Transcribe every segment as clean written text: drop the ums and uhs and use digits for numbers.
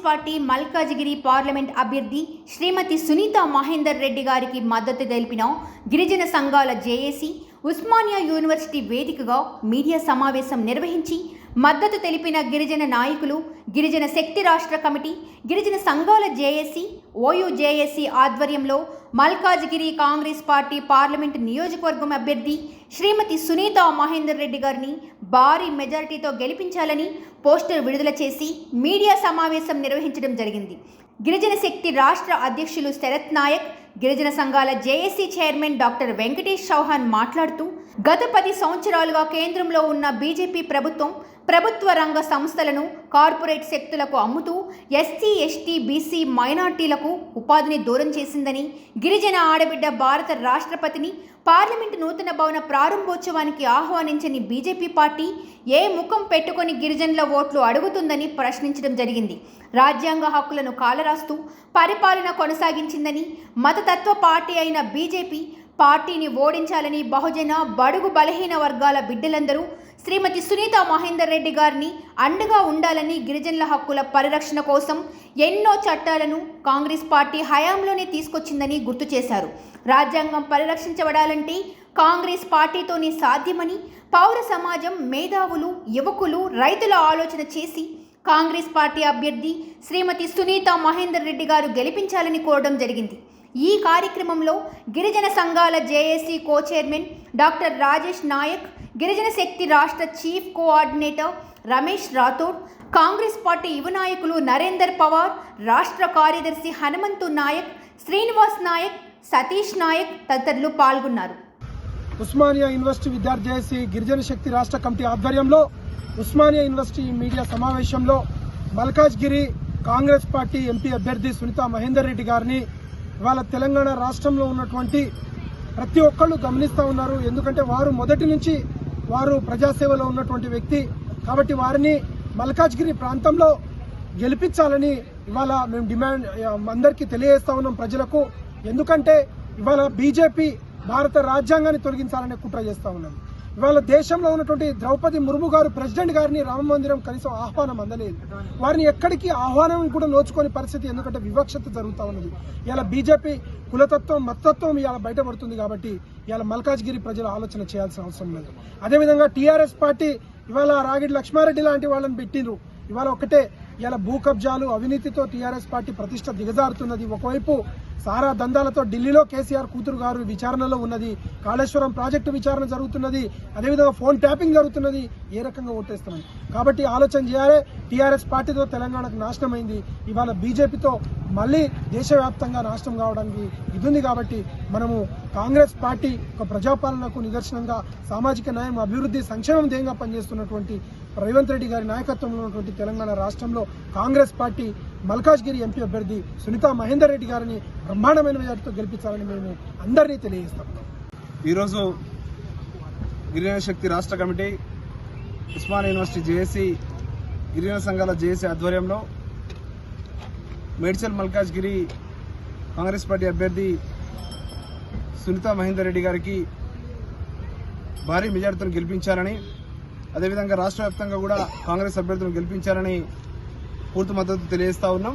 Party Malkajgiri parliament అభ్యర్థి శ్రీమతి సునీత మహేందర్ రెడ్డి గారికి మద్దతు తెలిపిన గిరిజన సంఘాల జేఏసీ ఉస్మానియా యూనివర్సిటీ వేదికగా మీడియా సమావేశం నిర్వహించి మద్దతు తెలిపిన గిరిజన నాయకులు, గిరిజన శక్తి రాష్ట్ర కమిటీ, గిరిజన సంఘాల జేఏసీ, ఓయూజేఏసీ ఆధ్వర్యంలో మల్కాజిగిరి కాంగ్రెస్ పార్టీ పార్లమెంటు నియోజకవర్గం అభ్యర్థి శ్రీమతి సునీత మహేందర్ రెడ్డి గారిని భారీ మెజారిటీతో గెలిపించాలని పోస్టర్ విడుదల చేసి మీడియా సమావేశం నిర్వహించడం జరిగింది. గిరిజన శక్తి రాష్ట్ర అధ్యక్షులు శరత్ నాయక్, గిరిజన సంఘాల JAC chairman doctor Venkatesh Chauhan మాట్లాడుతూ, గత 10 సంవత్సరాలుగా కేంద్రంలో ఉన్న బీజేపీ ప్రభుత్వం ప్రభుత్వ రంగ సంస్థలను కార్పొరేట్ శక్తులకు అమ్ముతూ ఎస్సీ, ఎస్టీ, బీసీ, మైనార్టీలకు ఉపాధిని దూరం చేసిందని, గిరిజన ఆడబిడ్డ భారత రాష్ట్రపతిని పార్లమెంటు నూతన భవన ప్రారంభోత్సవానికి ఆహ్వానించని బీజేపీ పార్టీ ఏ ముఖం పెట్టుకొని గిరిజనుల ఓట్లు అడుగుతుందని ప్రశ్నించడం జరిగింది. రాజ్యాంగ హక్కులను కాలరాస్తూ పరిపాలన కొనసాగించిందని, మతతత్వ పార్టీ అయిన బీజేపీ పార్టీని ఓడించాలని బహుజన, బడుగు, బలహీన వర్గాల బిడ్డలందరూ శ్రీమతి సునీత మహేందర్ రెడ్డి గారిని అండగా ఉండాలని, గిరిజనుల హక్కుల పరిరక్షణ కోసం ఎన్నో చట్టాలను కాంగ్రెస్ పార్టీ హయాంలోనే తీసుకొచ్చిందని గుర్తు చేశారు. రాజ్యాంగం పరిరక్షించబడాలంటే కాంగ్రెస్ పార్టీతోనే సాధ్యమని, పౌర సమాజం, మేధావులు, యువకులు, రైతుల ఆలోచన చేసి కాంగ్రెస్ పార్టీ అభ్యర్థి శ్రీమతి సునీత మహేందర్ రెడ్డి గారు గెలిపించాలని కోరడం జరిగింది. ఈ కార్యక్రమంలో గిరిజన సంఘాల JAC co chairman doctor Rajesh Nayak, గిరిజన శక్తి రాష్ట్ర chief coordinator Ramesh Rathod, Congress party యువ నాయకులు నరేందర్ పవార్, రాష్ట్ర కార్యదర్శి హనుమంతు నాయక్, శ్రీనివాస్ నాయక్, సతీష్ నాయక్ తదితరులు పాల్గొన్నారు. ఉస్మానియా యూనివర్సిటీ విద్యార్థి జేఏసీ గిరిజన శక్తి రాష్ట్ర కమిటీ ఆధ్వర్యంలో ఉస్మానియా యూనివర్సిటీ మీడియా సమావేశంలో మల్కాజ్గిరి కాంగ్రెస్ పార్టీ ఎంపీ అభ్యర్థి సునీత మహేందర్ రెడ్డి గారిని ఇవాళ తెలంగాణ రాష్ట్రంలో ఉన్నటువంటి ప్రతి ఒక్కళ్ళు గమనిస్తూ ఉన్నారు. ఎందుకంటే వారు మొదటి నుంచి వారు ప్రజాసేవలో ఉన్నటువంటి వ్యక్తి కాబట్టి వారిని మల్కాజ్గిరి ప్రాంతంలో గెలిపించాలని ఇవాళ మేము డిమాండ్ అందరికీ తెలియజేస్తా ఉన్నాం ప్రజలకు. ఎందుకంటే ఇవాళ బీజేపీ భారత రాజ్యాంగాన్ని తొలగించాలనే కుట్ర చేస్తూ ఉన్నది. ఇవాళ దేశంలో ఉన్నటువంటి ద్రౌపది ముర్ము గారు ప్రెసిడెంట్ గారిని రామ మందిరం కనీసం ఆహ్వానం అందలేదు. వారిని ఎక్కడికి ఆహ్వానం కూడా నోచుకోని పరిస్థితి. ఎందుకంటే వివక్షత జరుగుతూ ఉన్నది. ఇలా బీజేపీ కులతత్వం, మతత్వం ఇలా బయటపడుతుంది. కాబట్టి ఇలా మల్కాజ్గిరి ప్రజలు ఆలోచన చేయాల్సిన అవసరం లేదు. అదేవిధంగా టీఆర్ఎస్ పార్టీ ఇవాళ రాగిడి లక్ష్మారెడ్డి లాంటి వాళ్ళని పెట్టిండ్రు. ఇవాళ ఒకటే ఇలా భూ కబ్జాలు, అవినీతితో టీఆర్ఎస్ పార్టీ ప్రతిష్ట దిగజారుతున్నది. ఒకవైపు సారా దందాలతో ఢిల్లీలో కేసీఆర్ కూతురు గారు విచారణలో ఉన్నది. కాళేశ్వరం ప్రాజెక్టు విచారణ జరుగుతున్నది. అదేవిధంగా ఫోన్ ట్యాపింగ్ జరుగుతున్నది. ఏ రకంగా ఓటేస్తున్నాం కాబట్టి ఆలోచన చేయాలి. టీఆర్ఎస్ పార్టీతో తెలంగాణకు నాశనం అయింది. ఇవాళ బీజేపీతో మళ్ళీ దేశవ్యాప్తంగా నాశనం కావడానికి ఇది ఉంది. కాబట్టి మనము కాంగ్రెస్ పార్టీ ఒక ప్రజాపాలనకు నిదర్శనంగా, సామాజిక న్యాయం, అభివృద్ధి, సంక్షేమం ధ్యేయంగా పనిచేస్తున్నటువంటి రేవంత్ రెడ్డి గారి నాయకత్వంలో ఉన్నటువంటి తెలంగాణ రాష్ట్రంలో కాంగ్రెస్ పార్టీ మల్కాజ్గిరి ఎంపీ అభ్యర్థి సునీత మహేందర్ రెడ్డి గారిని బ్రహ్మాండమైన మెజార్టీతో గెలిపించాలని మేము అందరినీ తెలియజేస్తాం. ఈరోజు గిరిజన శక్తి రాష్ట్ర కమిటీ, ఉస్మానియా యూనివర్సిటీ జేఏసీ, గిరిజన సంఘాల జేఏసీ ఆధ్వర్యంలో మేడ్చల్ మల్కాజ్గిరి కాంగ్రెస్ పార్టీ అభ్యర్థి సునీత మహేందర్ రెడ్డి గారికి భారీ మెజార్టీతో గెలిపించాలని, అదేవిధంగా రాష్ట్ర వ్యాప్తంగా కూడా కాంగ్రెస్ అభ్యర్థులను గెలిపించాలని పూర్తి మద్దతు తెలియజేస్తా ఉన్నాం.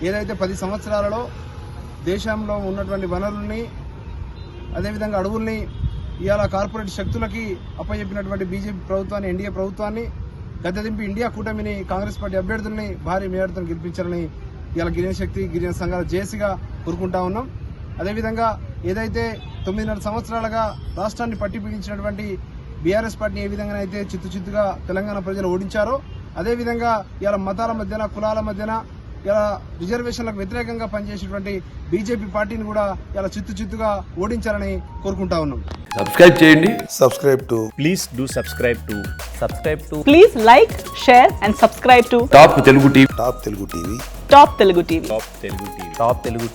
ఏదైతే 10 సంవత్సరాలలో దేశంలో ఉన్నటువంటి వనరుల్ని, అదేవిధంగా అడవుల్ని ఇవాళ కార్పొరేట్ శక్తులకి అప్పచెప్పినటువంటి బీజేపీ ప్రభుత్వాన్ని, ఎన్డీఏ ప్రభుత్వాన్ని గద్దెదింపి ఇండియా కూటమిని, కాంగ్రెస్ పార్టీ అభ్యర్థుల్ని భారీ మెజార్టీతో గెలిపించాలని ఇవాళ గిరిజన శక్తి, గిరిజన సంఘాల జేఏసీగా కోరుకుంటా ఉన్నాం. అదేవిధంగా ఏదైతే 9.5 సంవత్సరాలుగా రాష్ట్రాన్ని పట్టి పీడించినటువంటి బీఆర్ఎస్ పార్టీని ఏ విధంగా అయితే చిత్తుగా తెలంగాణ ప్రజలు ఓడించారో, అదేవిధంగా ఇలా మతాల మధ్యన, కులాల మధ్యన ఇలా రిజర్వేషన్లకు వ్యతిరేకంగా పనిచేసేటువంటి బీజేపీ పార్టీని కూడా ఇలా చిత్తుగా ఓడించాలని కోరుకుంటా ఉన్నాం. సబ్స్క్రైబ్ చేయండి. Please do subscribe to. Please like, share and subscribe to top Telugu TV. Top Telugu TV. Top Telugu TV.